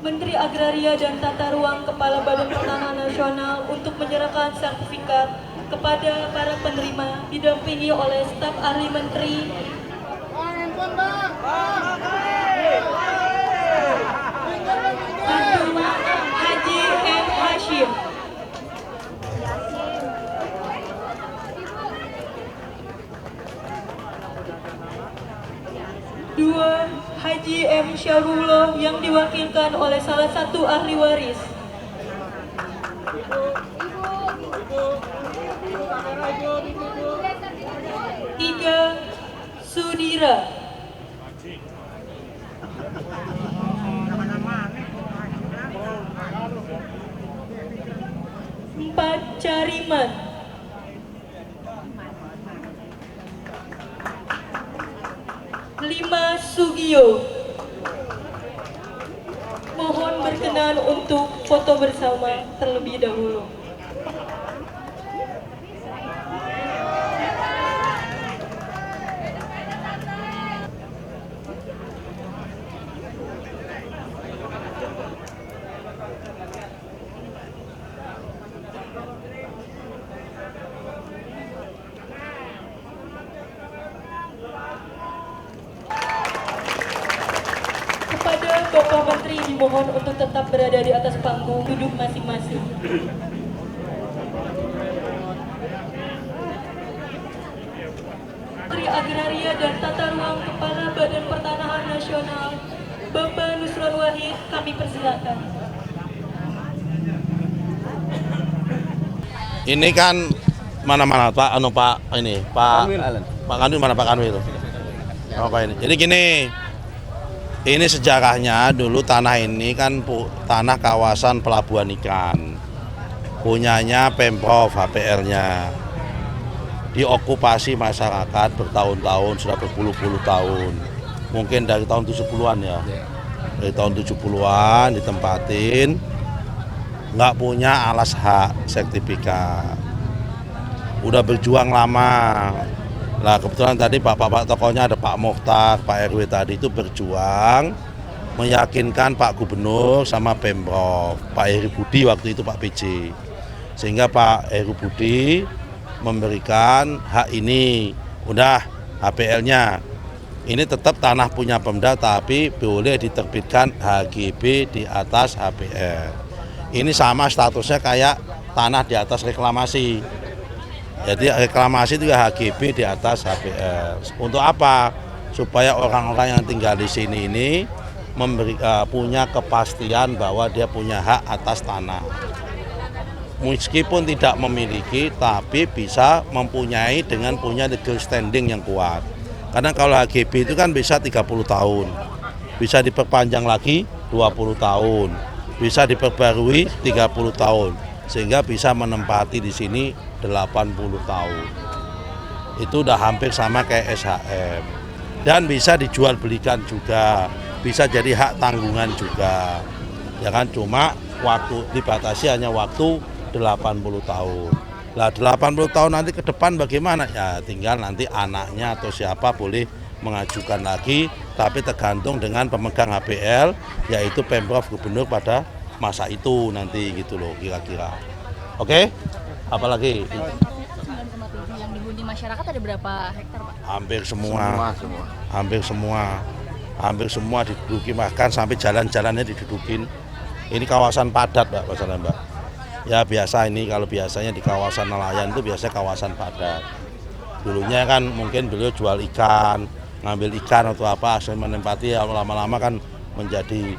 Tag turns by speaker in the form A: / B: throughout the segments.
A: Menteri Agraria dan Tata Ruang Kepala Badan Pertanahan Nasional untuk menyerahkan sertifikat kepada para penerima didampingi oleh staf ahli menteri. Satu, Haji M. Hashim. Dua, Haji M. Syarullah yang diwakilkan oleh salah satu ahli waris. Tiga, Sudira. Empat, Cariman. Lima, Sugio. Mohon berkenan untuk foto bersama terlebih dahulu. Kepada Bapak Menteri dimohon untuk tetap berada di atas panggung, duduk masing-masing. Menteri Agraria dan Tata Ruang Kepala Badan Pertanahan Nasional, Bapak Nusron Wahid, kami persilakan.
B: Ini kan mana-mana Pak, Pak Kanwil mana Pak Kanwil? Apa ini? Jadi gini, ini sejarahnya dulu tanah ini kan tanah kawasan pelabuhan ikan, punyanya Pemprov HPL-nya, diokupasi masyarakat bertahun-tahun, sudah berpuluh-puluh tahun, mungkin dari tahun 70-an ya, dari tahun 70-an ditempatin, nggak punya alas hak sertifikat, udah berjuang lama. Nah kebetulan tadi bapak-bapak tokohnya ada Pak Mokhtar, Pak RW tadi itu berjuang meyakinkan Pak Gubernur sama Pemprov, Pak Heru Budi waktu itu Pak PJ, sehingga Pak Heru Budi memberikan hak ini, udah HPL-nya ini tetap tanah punya Pemda tapi boleh diterbitkan HGB di atas HPL. Ini sama statusnya kayak tanah di atas reklamasi. Jadi reklamasi itu HGB di atas HPL. Untuk apa? Supaya orang-orang yang tinggal di sini ini punya kepastian bahwa dia punya hak atas tanah. Meskipun tidak memiliki, tapi bisa mempunyai dengan punya legal standing yang kuat. Karena kalau HGB itu kan bisa 30 tahun, bisa diperpanjang lagi 20 tahun, bisa diperbarui 30 tahun, sehingga bisa menempati di sini 80 tahun. Itu udah hampir sama kayak SHM. Dan bisa dijual belikan juga, bisa jadi hak tanggungan juga. Ya kan, cuma waktu dibatasi hanya waktu 80 tahun. Lah 80 tahun nanti ke depan bagaimana? Ya tinggal nanti anaknya atau siapa boleh mengajukan lagi, tapi tergantung dengan pemegang HPL, yaitu Pemprov Gubernur pada masa itu nanti gitu loh kira-kira. Oke? Apalagi?
C: Yang dihuni masyarakat ada berapa hektar Pak?
B: Hampir semua. Hampir semua diduduki, bahkan sampai jalan-jalannya didudukin. Ini kawasan padat Mbak, masalah Mbak. Ya biasa ini, kalau biasanya di kawasan nelayan itu biasanya kawasan padat. Dulunya kan mungkin beliau jual ikan, ngambil ikan atau apa, asal menempati, lama-lama kan menjadi,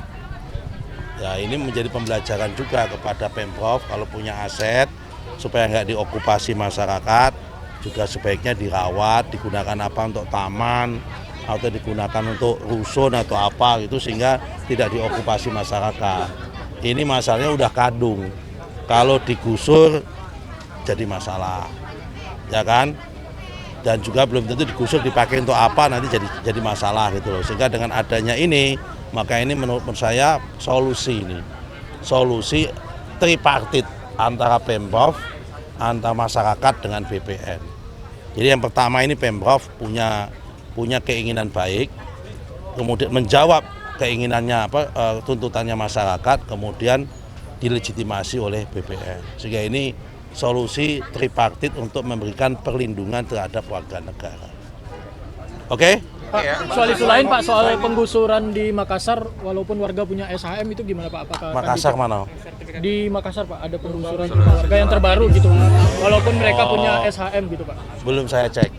B: ya ini menjadi pembelajaran juga kepada Pemprov kalau punya aset supaya nggak diokupasi masyarakat, juga sebaiknya dirawat, digunakan apa untuk taman atau digunakan untuk rusun atau apa gitu, sehingga tidak diokupasi masyarakat. Ini masalahnya udah kadung, kalau digusur jadi masalah, ya kan? Dan juga belum tentu digusur dipakai untuk apa, nanti jadi masalah gitu loh. Sehingga dengan adanya ini, maka ini menurut saya solusi tripartit antara Pemprov, antara masyarakat dengan BPN. Jadi yang pertama ini Pemprov punya keinginan baik, kemudian menjawab keinginannya tuntutannya masyarakat kemudian dilegitimasi oleh BPN. Sehingga ini solusi tripartit untuk memberikan perlindungan terhadap warga negara. Oke?
D: Pak, soal isu lain Pak, soal penggusuran di Makassar, walaupun warga punya SHM itu gimana Pak? Apakah
B: Makassar mana?
D: Di Makassar Pak, ada penggusuran rumah warga yang terbaru gitu, walaupun mereka punya SHM gitu Pak.
B: Belum saya cek,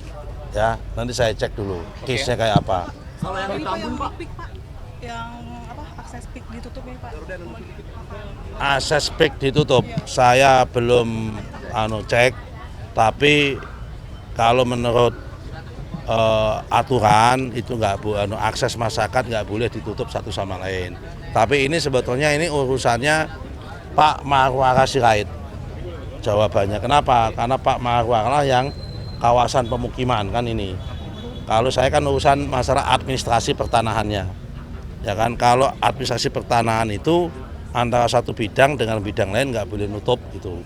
B: ya nanti saya cek dulu case-nya kayak apa.
E: Kalau yang di Tambun Pak, yang akses PIK ditutup ya Pak?
B: Akses PIK ditutup, saya belum cek, tapi kalau menurut aturan itu akses masyarakat nggak boleh ditutup satu sama lain. Tapi ini sebetulnya ini urusannya Pak Marwara Sirait. Jawabannya kenapa? Karena Pak Marwara yang kawasan pemukiman kan ini. Kalau saya kan urusan masalah administrasi pertanahannya. Ya kan, kalau administrasi pertanahan itu antara satu bidang dengan bidang lain nggak boleh nutup gitu.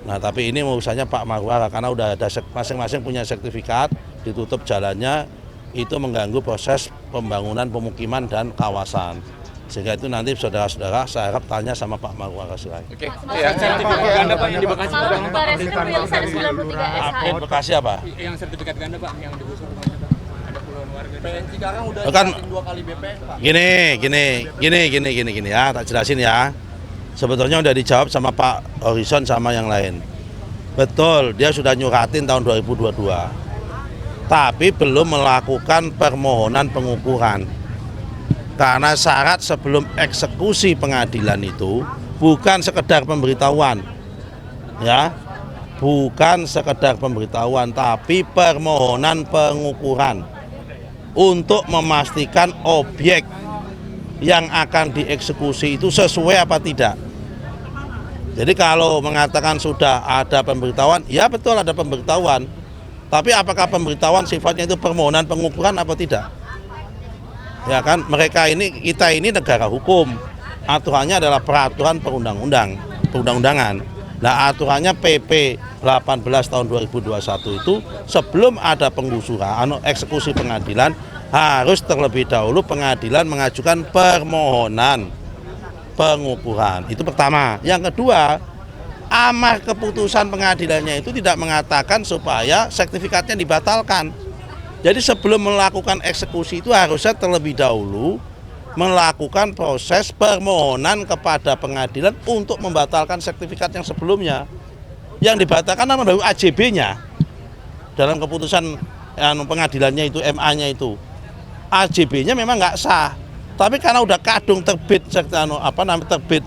B: Nah tapi ini urusannya Pak Marwara karena udah ada masing-masing punya sertifikat, ditutup jalannya, itu mengganggu proses pembangunan pemukiman dan kawasan. Sehingga itu nanti saudara-saudara saya harap tanya sama Pak Marwara Sirait.
F: Oke. Ya, sertifikat ganda Pak yang di Bekasi.
C: Malam Baris Krim rilis ada 93 SHM.
B: Update Bekasi apa?
F: Yang sertifikat ganda Pak yang digusur rumahnya Pak. Ada puluhan warga.
E: Cikarang udah
B: Kan
E: 2 kali BPN Pak.
B: Gini ya, tak jelasin ya. Sebetulnya udah dijawab sama Pak Horizon sama yang lain. Betul, dia sudah nyuratin tahun 2022. Tapi belum melakukan permohonan pengukuran. Karena syarat sebelum eksekusi pengadilan itu bukan sekedar pemberitahuan. Ya. Bukan sekedar pemberitahuan tapi permohonan pengukuran untuk memastikan objek yang akan dieksekusi itu sesuai apa tidak. Jadi kalau mengatakan sudah ada pemberitahuan, ya betul ada pemberitahuan. Tapi apakah pemberitahuan sifatnya itu permohonan pengukuran apa tidak? Ya kan, kita ini negara hukum. Aturannya adalah peraturan perundang-undangan. Nah, aturannya PP 18 tahun 2021 itu sebelum ada penggusuran, eksekusi pengadilan harus terlebih dahulu pengadilan mengajukan permohonan pengukuran. Itu pertama. Yang kedua, amar keputusan pengadilannya itu tidak mengatakan supaya sertifikatnya dibatalkan. Jadi sebelum melakukan eksekusi itu harusnya terlebih dahulu melakukan proses permohonan kepada pengadilan untuk membatalkan sertifikat yang sebelumnya. Yang dibatalkan adalah AJB-nya dalam keputusan pengadilannya itu, MA-nya itu. AJB-nya memang nggak sah, tapi karena udah kadung terbit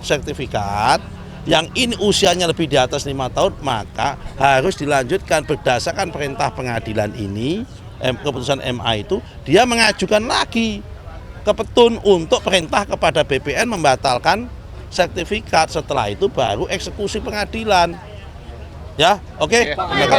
B: sertifikat yang ini usianya lebih di atas 5 tahun, maka harus dilanjutkan berdasarkan perintah pengadilan ini, keputusan MA itu, dia mengajukan lagi ke Petun untuk perintah kepada BPN membatalkan sertifikat. Setelah itu baru eksekusi pengadilan. Ya, oke.